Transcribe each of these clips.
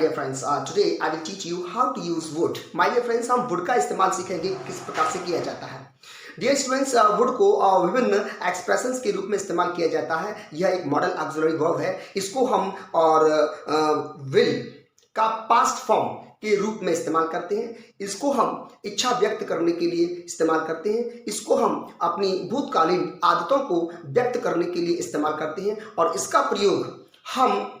Dear friends, today I will teach you how to use wood. My dear friends, हम wood का इस्तेमाल सीखेंगे किस प्रकार से किया जाता है। Dear students, wood को विभिन्न एक्सप्रेशंस के रूप में इस्तेमाल किया जाता है। यह एक मॉडल ऑक्सिलरी वर्ब है। इसको हम और विल का पास्ट फॉर्म के रूप में इस्तेमाल करते हैं। इसको हम इच्छा व्यक्त करने के लिए इस्तेमाल करते हैं। इसको हम अपनी भूतकालीन आदतों को व्यक्त करने के लिए इस्तेमाल करते हैं और इसका प्रयोग हम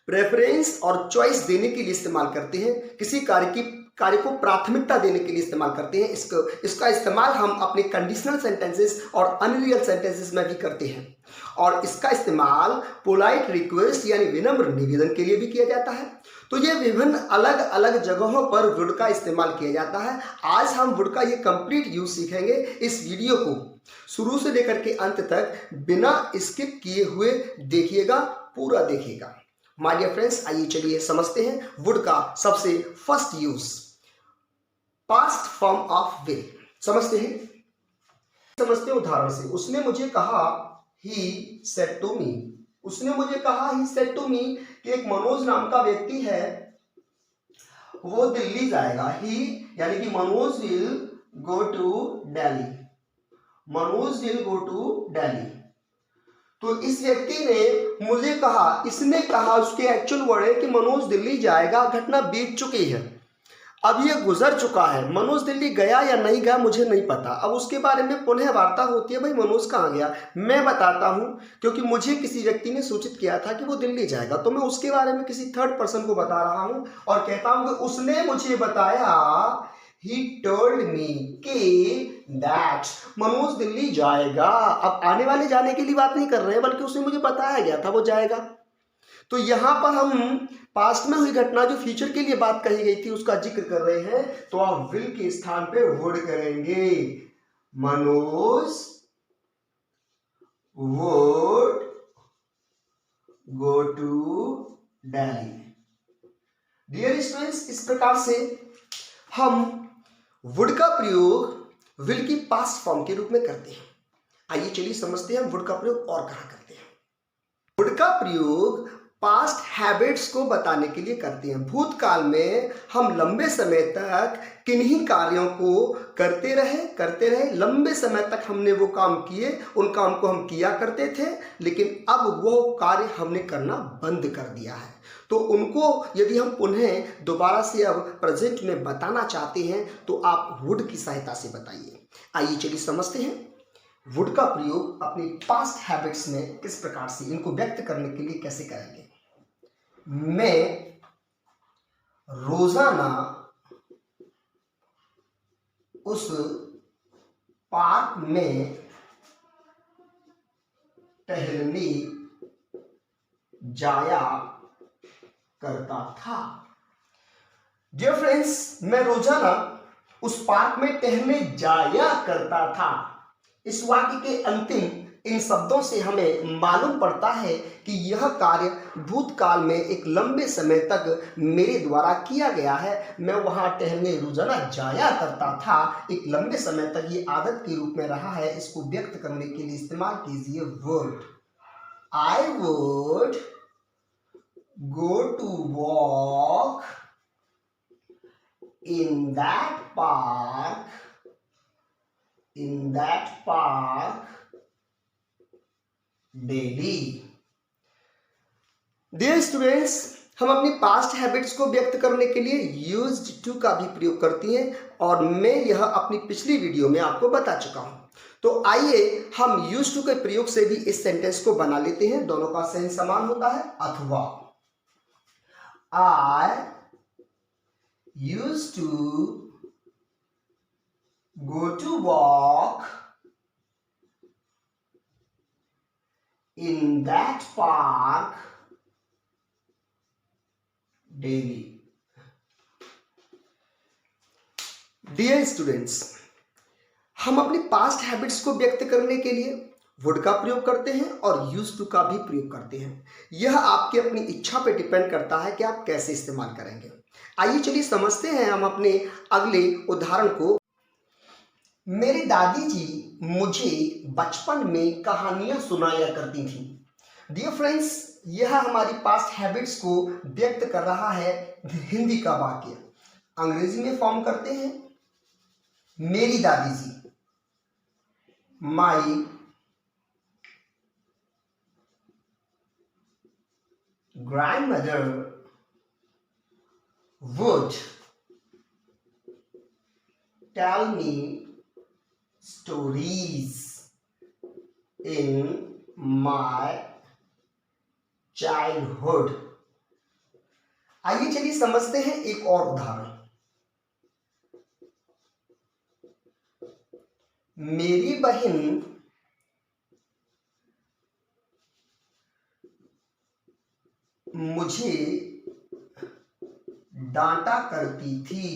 प्रेफरेंस और चॉइस देने के लिए इस्तेमाल करते हैं। किसी कार्य को प्राथमिकता देने के लिए इस्तेमाल करते हैं। इसका इस्तेमाल हम अपने कंडीशनल सेंटेंसेस और अनरियल सेंटेंसेस में भी करते हैं और इसका इस्तेमाल पोलाइट रिक्वेस्ट यानी विनम्र निवेदन के लिए भी किया जाता है। तो ये विभिन्न अलग अलग जगहों पर वुड का इस्तेमाल किया जाता है। आज हम वुड का ये कंप्लीट यूज सीखेंगे। इस वीडियो को शुरू से लेकर के अंत तक बिना स्किप किए हुए देखिएगा, पूरा देखिएगा। माय डियर फ्रेंड्स, आइए चलिए समझते हैं वुड का सबसे first use, past form of will. समझते हैं उदाहरण से। उसने मुझे कहा, ही सेड टू मी। उसने मुझे कहा, ही सेड टू मी, कि एक मनोज नाम का व्यक्ति है, वो दिल्ली जाएगा। ही यानी कि Manoj will go to Delhi. Manoj will go to Delhi. तो इस व्यक्ति ने मुझे कहा, इसने कहा, उसके एक्चुअल वर्ड है कि मनोज दिल्ली जाएगा। घटना बीत चुकी है, अब ये गुजर चुका है। मनोज दिल्ली गया या नहीं गया मुझे नहीं पता। अब उसके बारे में पुनः वार्ता होती है, भाई मनोज कहाँ गया। मैं बताता हूँ, क्योंकि मुझे किसी व्यक्ति ने सूचित किया था कि वो दिल्ली जाएगा, तो मैं उसके बारे में किसी थर्ड पर्सन को बता रहा हूँ और कहता हूँ कि उसने मुझे बताया, He told me कि that मनोज दिल्ली जाएगा। अब आने वाले जाने के लिए बात नहीं कर रहे हैं, बल्कि उसने मुझे बताया गया था वो जाएगा। तो यहाँ पर हम पास्ट में हुई घटना जो फ्यूचर के लिए बात कही गई थी उसका जिक्र कर रहे हैं, तो आप विल के स्थान पे वुड करेंगे। Manoj would go to Delhi. Dear students, इस प्रकार से हम वुड का प्रयोग विल की पास्ट फॉर्म के रूप में करते हैं। आइए चलिए समझते हैं हम वुड का प्रयोग और कहां करते हैं। वुड का प्रयोग पास्ट हैबिट्स को बताने के लिए करते हैं। भूतकाल में हम लंबे समय तक किन्हीं कार्यों को करते रहे, लंबे समय तक हमने वो काम किए, उन काम को हम किया करते थे, लेकिन अब वो कार्य हमने करना बंद कर दिया है। तो उनको यदि हम पुनः दोबारा से अब प्रेजेंट में बताना चाहते हैं तो आप वुड की सहायता से बताइए। आइए चलिए समझते हैं वुड का प्रयोग अपनी पास्ट हैबिट्स में किस प्रकार से, इनको व्यक्त करने के लिए कैसे करेंगे। मैं रोजाना उस पार्क में टहलने जाया करता था। डियर फ्रेंड्स, मैं रोजाना उस पार्क में टहलने जाया करता था। इस वाक्य के अंतिम इन शब्दों से हमें मालूम पड़ता है कि यह कार्य भूतकाल में एक लंबे समय तक मेरे द्वारा किया गया है। मैं वहां टहलने रोजाना जाया करता था, एक लंबे समय तक ये आदत के रूप में रहा है। इसको व्यक्त करने के लिए इस्तेमाल कीजिए word. I would go to walk in that park daily। Dear students, हम अपनी पास्ट हैबिट्स को व्यक्त करने के लिए यूज्ड टू का भी प्रयोग करती हैं और मैं यह अपनी पिछली वीडियो में आपको बता चुका हूं। तो आइए हम यूज्ड टू के प्रयोग से भी इस सेंटेंस को बना लेते हैं। दोनों का सेंस समान होता है, अथवा। I used to go to walk in that park daily। Dear students, हम अपनी पास्ट हैबिट्स को व्यक्त करने के लिए वुड का प्रयोग करते हैं और यूज टू का भी प्रयोग करते हैं। यह आपकी अपनी इच्छा पे डिपेंड करता है कि आप कैसे इस्तेमाल करेंगे। आइए चलिए समझते हैं हम अपने अगले उदाहरण को। मेरी दादी जी मुझे बचपन में कहानियां सुनाया करती थी। डियर फ्रेंड्स, यह हमारी पास्ट हैबिट्स को व्यक्त कर रहा है हिंदी का वाक्य। अंग्रेजी में फॉर्म करते हैं, मेरी दादी जी, माई grandmother would tell me stories in my childhood। आइए चलिए समझते हैं एक और उदाहरण। मेरी बहन मुझे डांटा करती थी।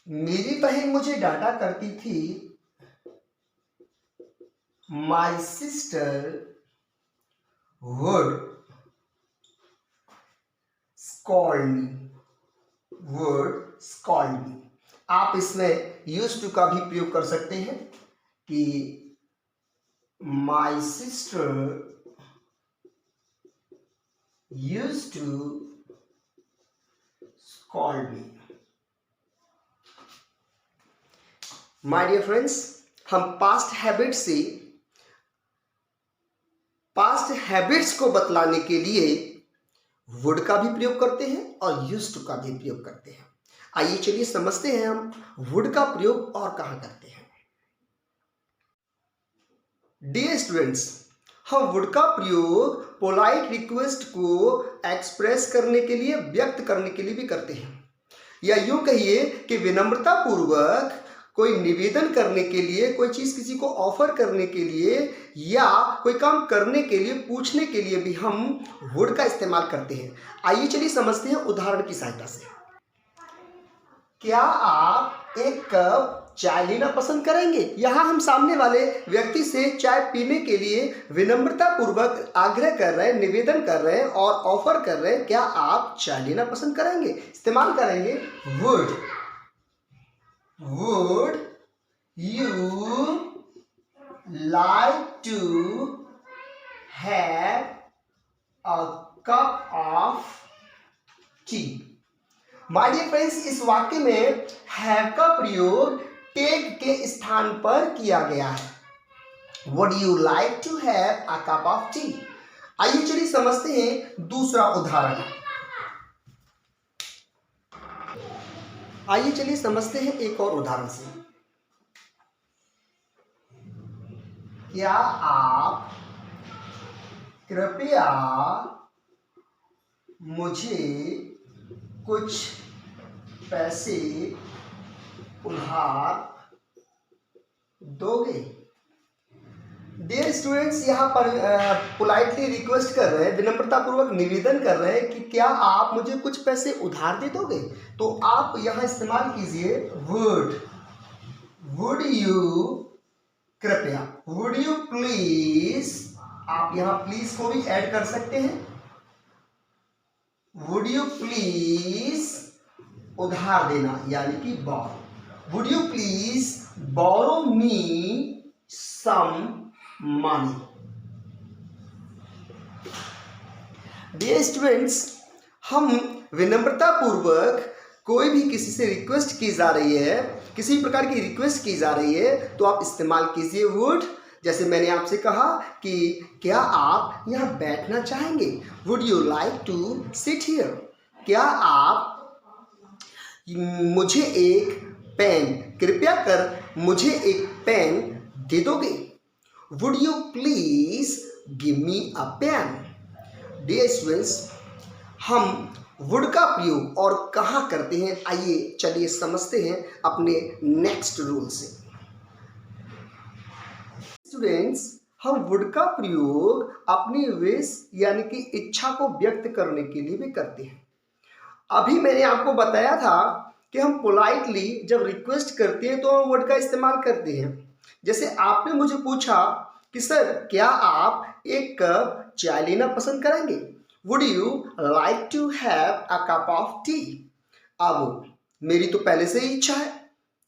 मेरी बहन मुझे डांटा करती थी। My sister would scold me, would scold me. आप इसमें यूज्ड टू का भी प्रयोग कर सकते हैं कि my sister used to scold me। My dear friends, हम पास्ट हैबिट्स को बतलाने के लिए वुड का भी प्रयोग करते हैं और यूज्ड टू का भी प्रयोग करते हैं। आइए चलिए समझते हैं हम वुड का प्रयोग और कहाँ करते हैं। डियर स्टूडेंट्स, हम वुड का प्रयोग पोलाइट रिक्वेस्ट को एक्सप्रेस करने के लिए, व्यक्त करने के लिए भी करते हैं, या यूं कहिए कि विनम्रता पूर्वक कोई निवेदन करने के लिए, कोई चीज किसी को ऑफर करने के लिए या कोई काम करने के लिए, पूछने के लिए भी हम वुड का इस्तेमाल करते हैं। आइए चलिए समझते हैं उदाहरण की सहायता से। क्या आप एक कप चाय लेना पसंद करेंगे? यहाँ हम सामने वाले व्यक्ति से चाय पीने के लिए विनम्रता पूर्वक आग्रह कर रहे हैं, निवेदन कर रहे हैं और ऑफर कर रहे हैं, क्या आप चाय लेना पसंद करेंगे? इस्तेमाल करेंगे would. Would you like to have a cup of tea? My dear friends, इस वाक्य में हैव का प्रयोग टेक के स्थान पर किया गया है। Would you like to have a cup of tea? आइए चलिए समझते हैं दूसरा उदाहरण। आइए चलिए समझते हैं एक और उदाहरण से। क्या आप कृपया मुझे कुछ पैसे उधार दोगे? डियर स्टूडेंट्स, यहाँ पर पोलाइटली रिक्वेस्ट कर रहे हैं, विनम्रतापूर्वक निवेदन कर रहे हैं कि क्या आप मुझे कुछ पैसे उधार दे दोगे? तो आप यहाँ इस्तेमाल कीजिए वुड। वुड यू, कृपया, वुड यू प्लीज, आप यहाँ प्लीज को भी ऐड कर सकते हैं। वुड यू प्लीज उधार देना यानी कि borrow. Would you please borrow me some money? Dear students, हम विनम्रता पूर्वक कोई भी किसी से रिक्वेस्ट की जा रही है, किसी प्रकार की रिक्वेस्ट की जा रही है, तो आप इस्तेमाल कीजिए वुड। जैसे मैंने आपसे कहा कि क्या आप यहाँ बैठना चाहेंगे? Would you like to sit here? क्या आप मुझे एक पेन, कृपया कर मुझे एक पेन दे दोगे? Would you please give me a pen? Dear students, हम वुड का प्रयोग और कहाँ करते हैं, आइए चलिए समझते हैं अपने नेक्स्ट रूल से। स्टूडेंट्स, हम वुड का प्रयोग अपनी विश यानी कि इच्छा को व्यक्त करने के लिए भी करते हैं। अभी मैंने आपको बताया था कि हम पोलाइटली जब रिक्वेस्ट करते हैं तो हम वर्ड का इस्तेमाल करते हैं। जैसे आपने मुझे पूछा कि सर क्या आप एक कप चाय लेना पसंद करेंगे? Would you like to have a cup of tea? अब मेरी तो पहले से ही इच्छा है,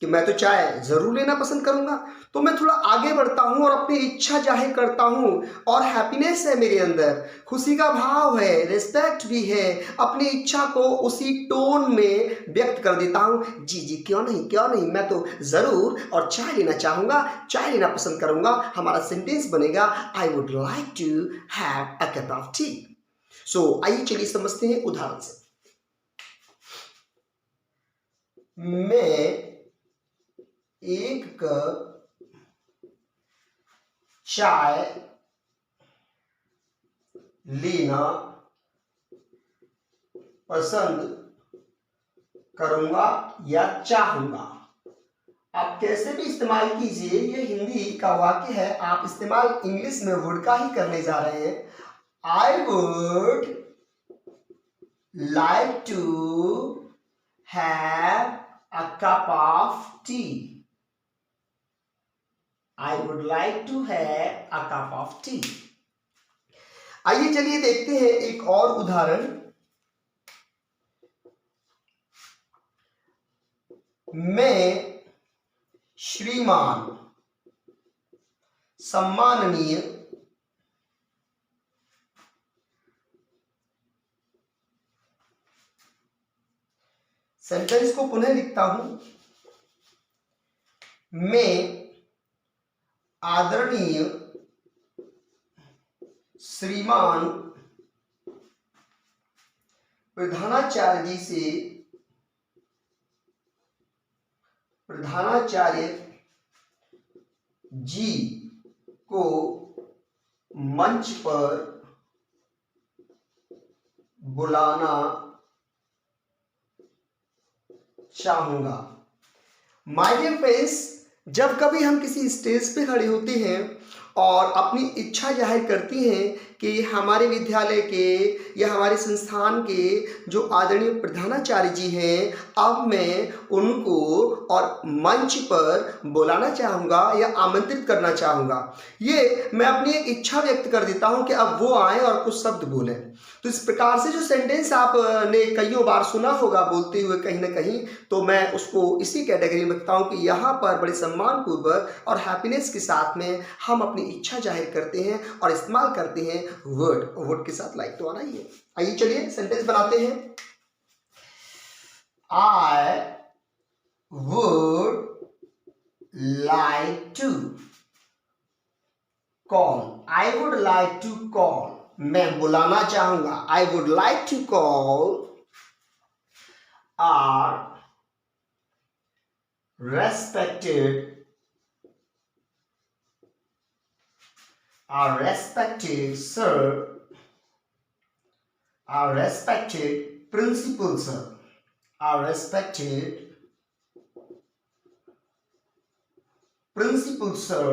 कि मैं तो चाय जरूर लेना पसंद करूंगा, तो मैं थोड़ा आगे बढ़ता हूं और अपनी इच्छा जाहिर करता हूं और हैप्पीनेस है मेरे अंदर, खुशी का भाव है, रिस्पेक्ट भी है, अपनी इच्छा को उसी टोन में व्यक्त कर देता हूं। जी जी क्यों नहीं, क्यों नहीं, मैं तो जरूर और चाय लेना चाहूंगा, चाय लेना पसंद करूंगा। हमारा सेंटेंस बनेगा I would like to have a cup of tea. So आइए चलिए समझते हैं उदाहरण से। मैं एक कप चाय लेना पसंद करूंगा या चाहूंगा। आप कैसे भी इस्तेमाल कीजिए, ये हिंदी का वाक्य है, आप इस्तेमाल इंग्लिश में वुड का ही करने जा रहे हैं। I would like to have a cup of tea. I would like to have a cup of tea. आइए चलिए देखते हैं एक और उदाहरण। मैं श्रीमान सम्माननीय सेंटेंस को पुनः लिखता हूं। मैं आदरणीय श्रीमान प्रधानाचार्य जी को मंच पर बुलाना चाहूंगा। माय डियर फ्रेंड्स, जब कभी हम किसी स्टेज पे खड़े होते हैं और अपनी इच्छा जाहिर करती हैं कि हमारे विद्यालय के या हमारे संस्थान के जो आदरणीय प्रधानाचार्य जी हैं, अब मैं उनको और मंच पर बुलाना चाहूँगा या आमंत्रित करना चाहूँगा। ये मैं अपनी एक इच्छा व्यक्त कर देता हूँ कि अब वो आए और कुछ शब्द बोलें। तो इस प्रकार से जो सेंटेंस आपने कईयों बार सुना होगा बोलते हुए कहीं ना कहीं, तो मैं उसको इसी कैटेगरी में रखता हूँ कि यहाँ पर बड़े सम्मान पूर्वक और हैप्पीनेस के साथ में हम अपनी इच्छा जाहिर करते हैं और इस्तेमाल करते हैं वर्ड के साथ लाइक तो आना ही है। आइए चलिए सेंटेंस बनाते हैं। I would like to call. I would like to call, मैं बुलाना चाहूंगा। I would like to call our respected sir, our respected principal sir, our respected principal sir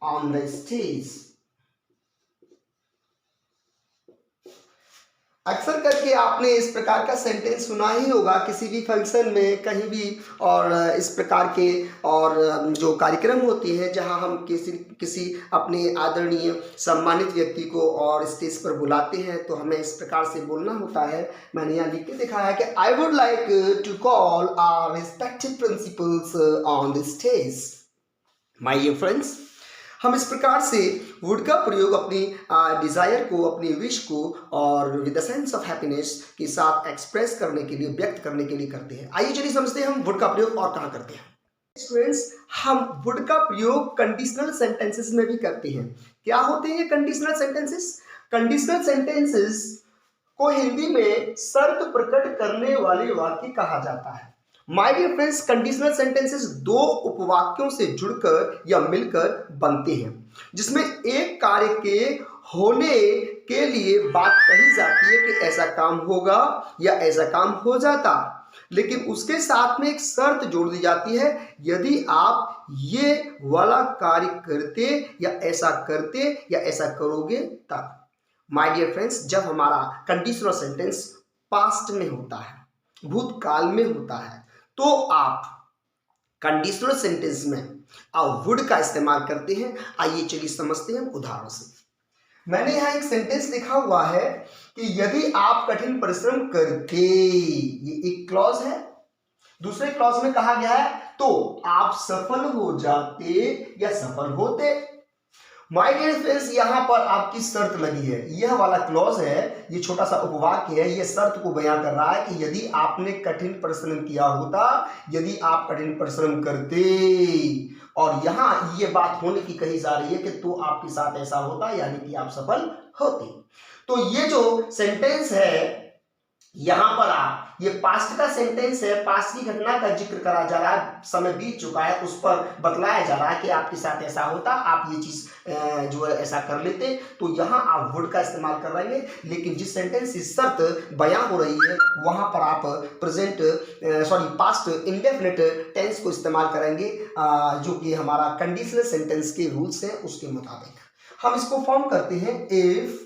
on the stage। अक्सर करके आपने इस प्रकार का सेंटेंस सुना ही होगा किसी भी फंक्शन में कहीं भी, और इस प्रकार के और जो कार्यक्रम होती है जहां हम किसी अपने आदरणीय सम्मानित व्यक्ति को और स्टेज पर बुलाते हैं, तो हमें इस प्रकार से बोलना होता है। मैंने यहाँ लिख के दिखाया है कि I would like to call our respected principals on the stage. My dear friends, हम इस प्रकार से वुड का प्रयोग अपनी डिज़ायर को, अपनी विश को और with the sense of happiness के साथ एक्सप्रेस करने के लिए, व्यक्त करने के लिए करते हैं। आइए चलिए समझते हैं हम वुड का प्रयोग और कहाँ करते हैं। स्टूडेंट्स, हम वुड का प्रयोग कंडीशनल सेंटेंसेस में भी करते हैं। क्या होते हैं ये कंडीशनल सेंटेंसेस? कंडीशनल सेंटेंसेस को हिंदी में शर्त प्रकट करने वाले वाक्य कहा जाता है। My dear friends, conditional sentences दो उपवाक्यों से जुड़कर या मिलकर बनते हैं, जिसमें एक कार्य के होने के लिए बात कही जाती है कि ऐसा काम होगा या ऐसा काम हो जाता, लेकिन उसके साथ में एक शर्त जोड़ दी जाती है, यदि आप ये वाला कार्य करते या ऐसा करते या ऐसा करोगे तब। माय डियर फ्रेंड्स, जब हमारा कंडीशनल सेंटेंस पास्ट में होता है, भूतकाल में होता है, तो आप कंडीशनल सेंटेंस में वुड का इस्तेमाल करते हैं। आइए चलिए समझते हैं उदाहरण से। मैंने यहाँ एक सेंटेंस लिखा हुआ है कि यदि आप कठिन परिश्रम करके, ये एक क्लॉज है, दूसरे क्लॉज में कहा गया है तो आप सफल हो जाते या सफल होते। माय डियर फ्रेंड्स, यहां पर आपकी शर्त लगी है। यह वाला क्लॉज है, ये छोटा सा उपवाक्य है, ये शर्त को बयां कर रहा है कि यदि आपने कठिन परिश्रम किया होता, यदि आप कठिन परिश्रम करते, और यहां ये बात होने की कही जा रही है कि तो आपके साथ ऐसा होता, यानी कि आप सफल होते। तो ये जो सेंटेंस है यहां पर आप, ये पास्ट का सेंटेंस है, पास्ट की घटना का जिक्र करा जा रहा है, समय बीत चुका है, उस पर बतलाया जा रहा है कि आपके साथ ऐसा होता, आप ये चीज जो है ऐसा कर लेते, तो यहां आप वुड का इस्तेमाल कर रहे हैं। लेकिन जिस सेंटेंस की शर्त बयां हो रही है वहां पर आप पास्ट इंडेफिनिट टेंस को इस्तेमाल करेंगे, जो कि हमारा कंडीशनल सेंटेंस के रूल्स हैं उसके मुताबिक। हम इसको फॉर्म करते हैं, इफ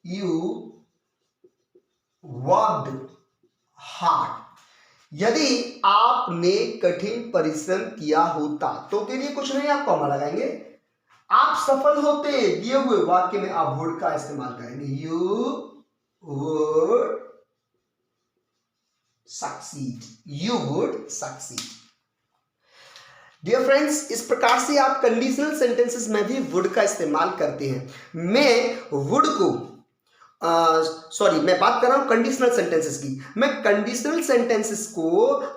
यू वर्कड हार्ड, यदि आपने कठिन परिश्रम किया होता, तो के लिए कुछ नहीं, आप कॉमा लगाएंगे, आप सफल होते, दिए हुए वाक्य में आप वुड का इस्तेमाल करेंगे, you would succeed, you would succeed. Dear friends, इस प्रकार से आप कंडीशनल सेंटेंसेस में भी वुड का इस्तेमाल करते हैं। मैं वुड को मैं बात कर रहा हूं कंडीशनल सेंटेंसेस की। मैं कंडीशनल सेंटेंसेस को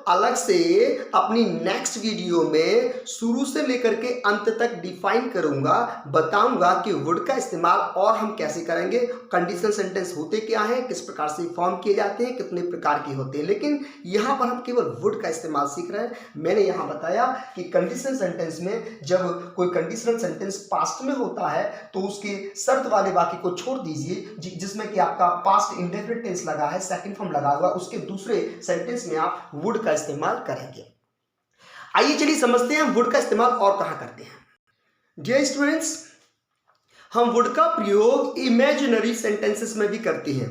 अलग से अपनी नेक्स्ट वीडियो में शुरू से लेकर के अंत तक डिफाइन करूंगा, बताऊंगा कि वुड का इस्तेमाल और हम कैसे करेंगे, कंडीशनल सेंटेंस होते क्या हैं, किस प्रकार से फॉर्म किए जाते हैं, कितने प्रकार के होते हैं। लेकिन यहां पर हम केवल वुड का इस्तेमाल सीख रहे हैं। मैंने यहां बताया कि कंडीशनल सेंटेंस में जब कोई कंडीशनल सेंटेंस पास्ट में होता है तो उसके शर्त वाले वाक्य को छोड़ दीजिए, जिसमें कि आपका पास्ट इंडेफिनिट टेंस लगा है, सेकंड फॉर्म लगा हुआ, उसके दूसरे सेंटेंस में आप वुड का इस्तेमाल करेंगे। आइए चलिए समझते हैं वुड का इस्तेमाल और कहां करते हैं। डियर स्टूडेंट्स, हम वुड का प्रयोग इमेजिनरी सेंटेंसेस में भी करते हैं।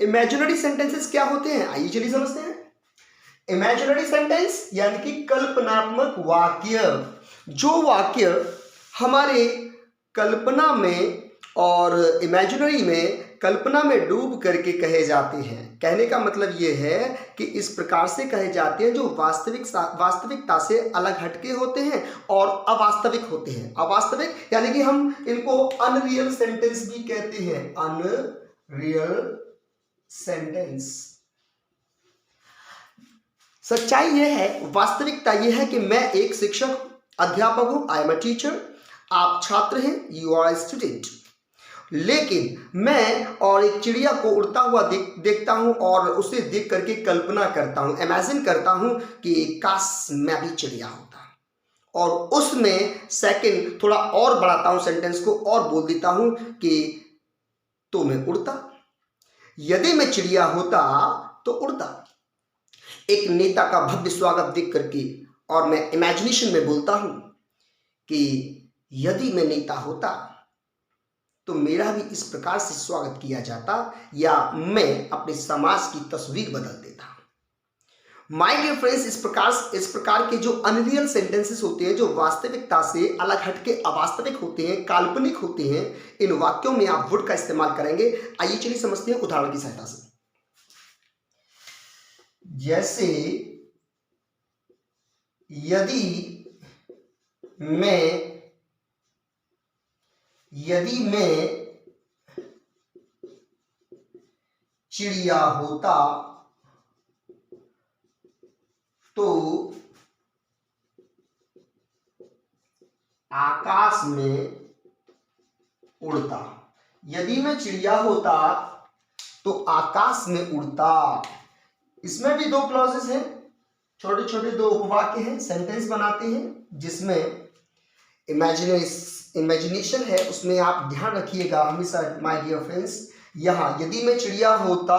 इमेजिनरी सेंटेंसेस क्या होते हैं, आइए चलिए समझते हैं। इमेजिनरी सेंटेंस यानी कि कल्पनात्मक वाक्य, जो वाक्य हमारे कल्पना में और इमेजिनरी में, कल्पना में डूब करके कहे जाते हैं। कहने का मतलब यह है कि इस प्रकार से कहे जाते हैं जो वास्तविकता से अलग हटके होते हैं और अवास्तविक होते हैं। अवास्तविक यानी कि हम इनको अनरियल सेंटेंस भी कहते हैं, अनरियल सेंटेंस। सच्चाई यह है, वास्तविकता यह है कि मैं एक शिक्षक, अध्यापक हूं, आई एम अ टीचर, आप छात्र हैं, यू आर अ स्टूडेंट। लेकिन मैं और एक चिड़िया को उड़ता हुआ देखता हूं और उसे देख करके कल्पना करता हूं, इमेजिन करता हूं कि काश मैं भी चिड़िया होता, और उसमें सेकंड थोड़ा और बढ़ाता हूं सेंटेंस को और बोल देता हूं कि तो मैं उड़ता, यदि मैं चिड़िया होता तो उड़ता। एक नेता का भव्य स्वागत देख करके और मैं इमेजिनेशन में बोलता हूं कि यदि मैं नेता होता तो मेरा भी इस प्रकार से स्वागत किया जाता, या मैं अपने समाज की तस्वीर बदल देता। माय डियर फ्रेंड्स, इस प्रकार के जो अनरियल सेंटेंसेस होते हैं, जो वास्तविकता से अलग हटके अवास्तविक होते हैं, काल्पनिक होते हैं, इन वाक्यों में आप वुड का इस्तेमाल करेंगे। आइए चलिए समझते हैं उदाहरण की सहायता से। जैसे यदि मैं चिड़िया होता तो आकाश में उड़ता, यदि मैं चिड़िया होता तो आकाश में उड़ता। इसमें भी दो क्लॉजेस हैं, छोटे छोटे दो उपवाक्य हैं, सेंटेंस बनाते हैं, जिसमें इमेजिनेशन है, उसमें आप ध्यान रखिएगा हमेशा माय डियर फ्रेंड्स। यहाँ यदि मैं चिड़िया होता,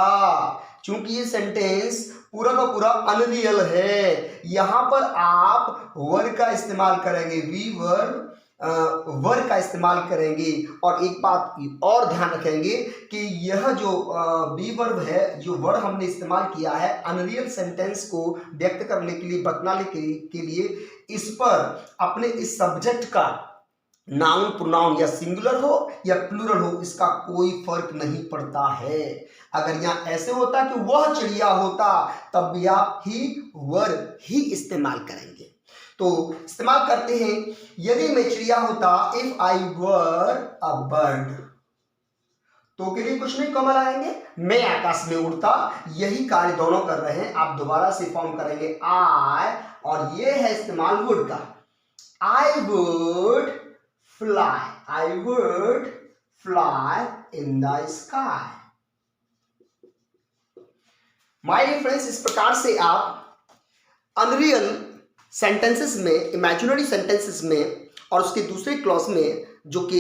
चूंकि ये सेंटेंस पूरा का पूरा अनरियल है, यहाँ पर आप वर्ब का इस्तेमाल करेंगे, वर्ब का इस्तेमाल करेंगे। और एक बात और ध्यान रखेंगे कि यह जो बी वर्ब है, जो वर्ब हमने इस्तेमाल किया है अनरियल सेंटेंस को व्यक्त करने के लिए, बतलाने के लिए, इस पर अपने इस सब्जेक्ट का नाउन प्रोनाउन या सिंगुलर हो या प्लूरल हो, इसका कोई फर्क नहीं पड़ता है। अगर यहाँ ऐसे होता कि वह चिड़िया होता, तब भी आप ही वर ही इस्तेमाल करेंगे। तो इस्तेमाल करते हैं, यदि मैं चिड़िया होता, if I were a bird, तो के लिए कुछ नहीं कमल आएंगे, मैं आकाश में उड़ता, यही कार्य दोनों कर रहे हैं। आप दोबारा से फॉर्म करेंगे आई, और ये है इस्तेमाल वुड का। I would fly, I would fly in the sky. My dear friends, इस प्रकार से आप अनरियल सेंटेंसेस में, इमेजिनरी सेंटेंसेस में और उसके दूसरे क्लॉज में जो कि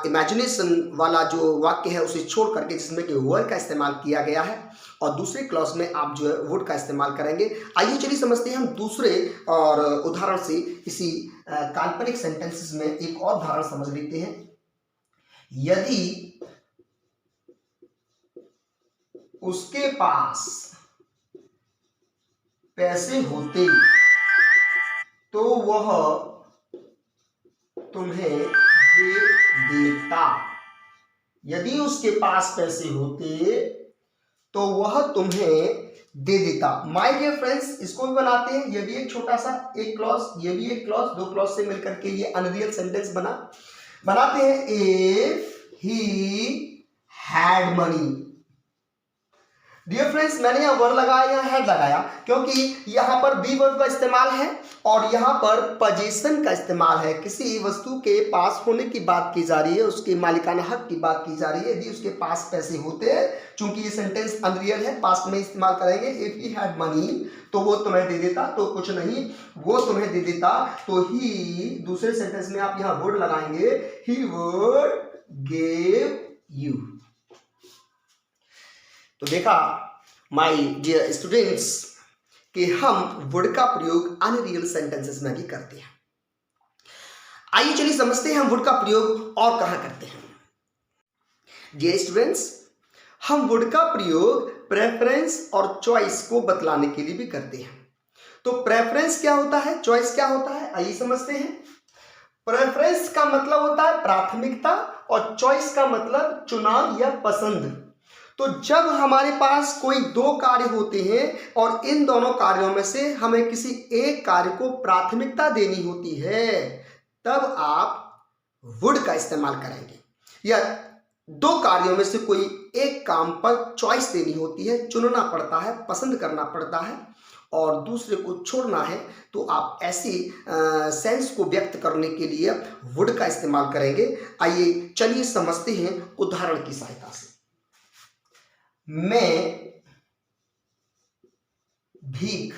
इमेजिनेशन वाला जो वाक्य है उसे छोड़ करके, जिसमें कि वर का इस्तेमाल किया गया है, और दूसरे क्लॉज में आप जो है वुड का इस्तेमाल करेंगे। आइए चलिए समझते हैं हम दूसरे और उदाहरण से। इसी काल्पनिक सेंटेंसेस में एक और उदाहरण समझ लेते हैं। यदि उसके पास पैसे होते तो वह तुम्हें दे देता। यदि उसके पास पैसे होते तो वह तुम्हें दे देता। माय डियर फ्रेंड्स, इसको भी बनाते हैं। ये भी एक छोटा सा एक क्लॉज, ये भी एक क्लॉज, दो क्लॉज से मिलकर के ये अनरियल सेंटेंस बनाते हैं। If he had money. Dear friends, मैंने यहाँ वर लगाया, यहाँ हैड लगाया, क्योंकि यहाँ पर बी वर्ब का इस्तेमाल है और यहाँ पर पोजीशन का इस्तेमाल है। किसी वस्तु के पास होने की बात की जा रही है, उसके मालिकाना हक की बात की जा रही है। यदि उसके पास पैसे होते, चूंकि ये सेंटेंस अनरियल है, पास्ट में इस्तेमाल करेंगे। इफ ही हैड मनी, तो वो तुम्हें दे देता, तो कुछ नहीं, वो तुम्हें दे देता। तो ही, दूसरे सेंटेंस में आप यहाँ वुड लगाएंगे, ही वुड गिव यू। तो देखा माय डियर स्टूडेंट्स कि हम वुड का प्रयोग अनरियल सेंटेंसेस में भी करते हैं। आइए चलिए समझते हैं हम वुड का प्रयोग और कहां करते हैं। डियर स्टूडेंट्स, हम वुड का प्रयोग प्रेफरेंस और चॉइस को बतलाने के लिए भी करते हैं। तो प्रेफरेंस क्या होता है, चॉइस क्या होता है, आइए समझते हैं। प्रेफरेंस का मतलब होता है प्राथमिकता और चॉइस का मतलब चुनाव या पसंद। तो जब हमारे पास कोई दो कार्य होते हैं और इन दोनों कार्यों में से हमें किसी एक कार्य को प्राथमिकता देनी होती है, तब आप वुड का इस्तेमाल करेंगे। या दो कार्यों में से कोई एक काम पर चॉइस देनी होती है, चुनना पड़ता है, पसंद करना पड़ता है, और दूसरे को छोड़ना है, तो आप ऐसी सेंस को व्यक्त करने के लिए वुड का इस्तेमाल करेंगे। आइए चलिए समझते हैं उदाहरण की सहायता से। मैं भीख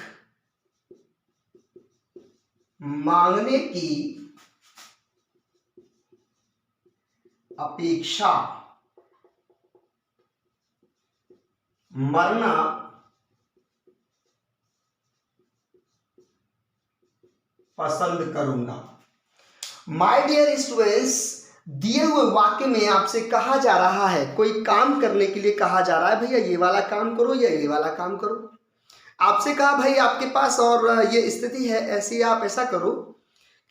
मांगने की अपेक्षा मरना पसंद करूंगा। माय डियर स्टूडेंट्स, दिए हुए वाक्य में आपसे कहा जा रहा है, कोई काम करने के लिए कहा जा रहा है, भैया ये वाला काम करो या ये वाला काम करो। आपसे कहा भाई आपके पास और ये स्थिति है ऐसी, आप ऐसा करो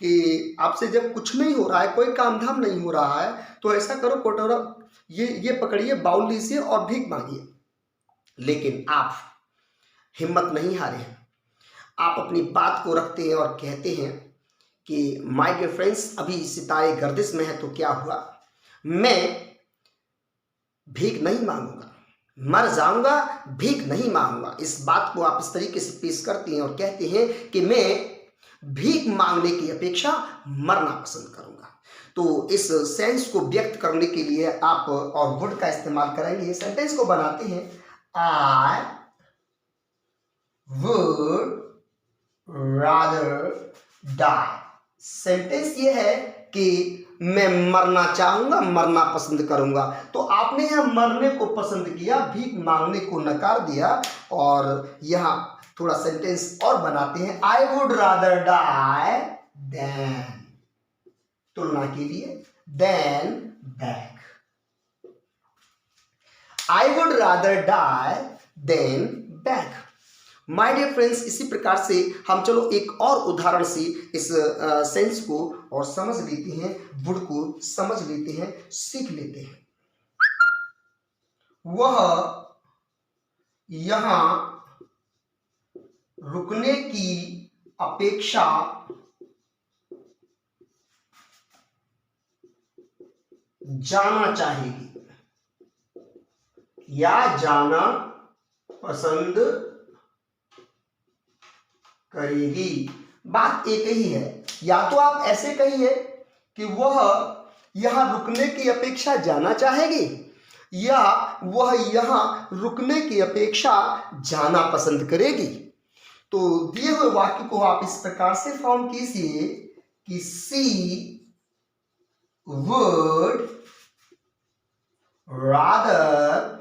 कि आपसे जब कुछ नहीं हो रहा है, कोई काम धाम नहीं हो रहा है, तो ऐसा करो, कटोरा ये पकड़िए, बाउल लीजिए और भीख मांगिए। लेकिन आप हिम्मत नहीं हारे, आप अपनी बात को रखते हैं और कहते हैं कि माय डियर फ्रेंड्स, अभी सितारे गर्दिश में है, तो क्या हुआ, मैं भीख नहीं मांगूंगा, मर जाऊंगा, भीख नहीं मांगूंगा। इस बात को आप इस तरीके से पेश करते हैं और कहते हैं कि मैं भीख मांगने की अपेक्षा मरना पसंद करूंगा। तो इस सेंस को व्यक्त करने के लिए आप और वुड का इस्तेमाल करेंगे। सेंटेंस को बनाते हैं, I would rather die. Sentence ये है कि मैं मरना चाहूंगा, मरना पसंद करूंगा। तो आपने यहां मरने को पसंद किया, भीख मांगने को नकार दिया। और यहां थोड़ा सेंटेंस और बनाते हैं, I would rather die than, तुलना के लिए, than beg. I would rather die than beg. My dear friends, इसी प्रकार से हम चलो एक और उदाहरण से इस सेंस को और समझ लेते हैं, वुड को समझ लेते हैं, सीख लेते हैं। वह यहां रुकने की अपेक्षा जाना चाहेगी या जाना पसंद करेगी। बात एक ही है, या तो आप ऐसे कहिए कि वह यहां रुकने की अपेक्षा जाना चाहेगी या वह यहां रुकने की अपेक्षा जाना पसंद करेगी। तो दिए हुए वाक्य को आप इस प्रकार से फॉर्म कीजिए कि सी वुड रादर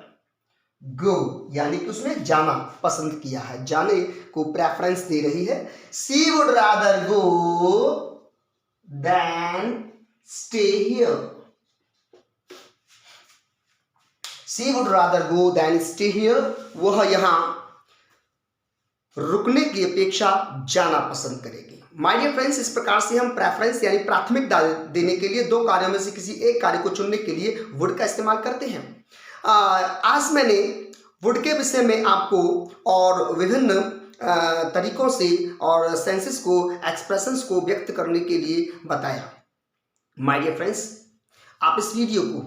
गो, यानी कि उसने जाना पसंद किया है, जाने को प्रेफरेंस दे रही है। She would rather go than stay here. She would rather go than stay here, वह यहां रुकने की अपेक्षा जाना पसंद करेगी। माय डियर फ्रेंड्स, इस प्रकार से हम प्रेफरेंस यानी प्राथमिकता देने के लिए दो कार्यों में से किसी एक कार्य को चुनने के लिए वुड का इस्तेमाल करते हैं। आज मैंने वुड के विषय में आपको और विभिन्न तरीकों से और सेंसेस को, एक्सप्रेशंस को व्यक्त करने के लिए बताया। माय डियर फ्रेंड्स, आप इस वीडियो को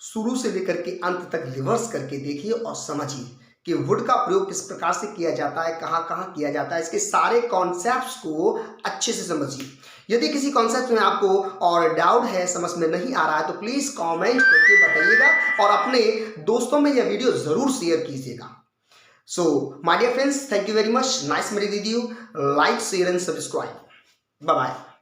शुरू से लेकर के अंत तक रिवर्स करके देखिए और समझिए कि वुड का प्रयोग किस प्रकार से किया जाता है, कहाँ कहाँ किया जाता है, इसके सारे कॉन्सेप्ट्स को अच्छे से समझिए। यदि किसी कॉन्सेप्ट में आपको और डाउट है, समझ में नहीं आ रहा है, तो प्लीज़ कमेंट करके बताइएगा और अपने दोस्तों में यह वीडियो ज़रूर शेयर कीजिएगा। So my dear friends, thank you very much. Nice मेरी video, like share and subscribe. Bye bye.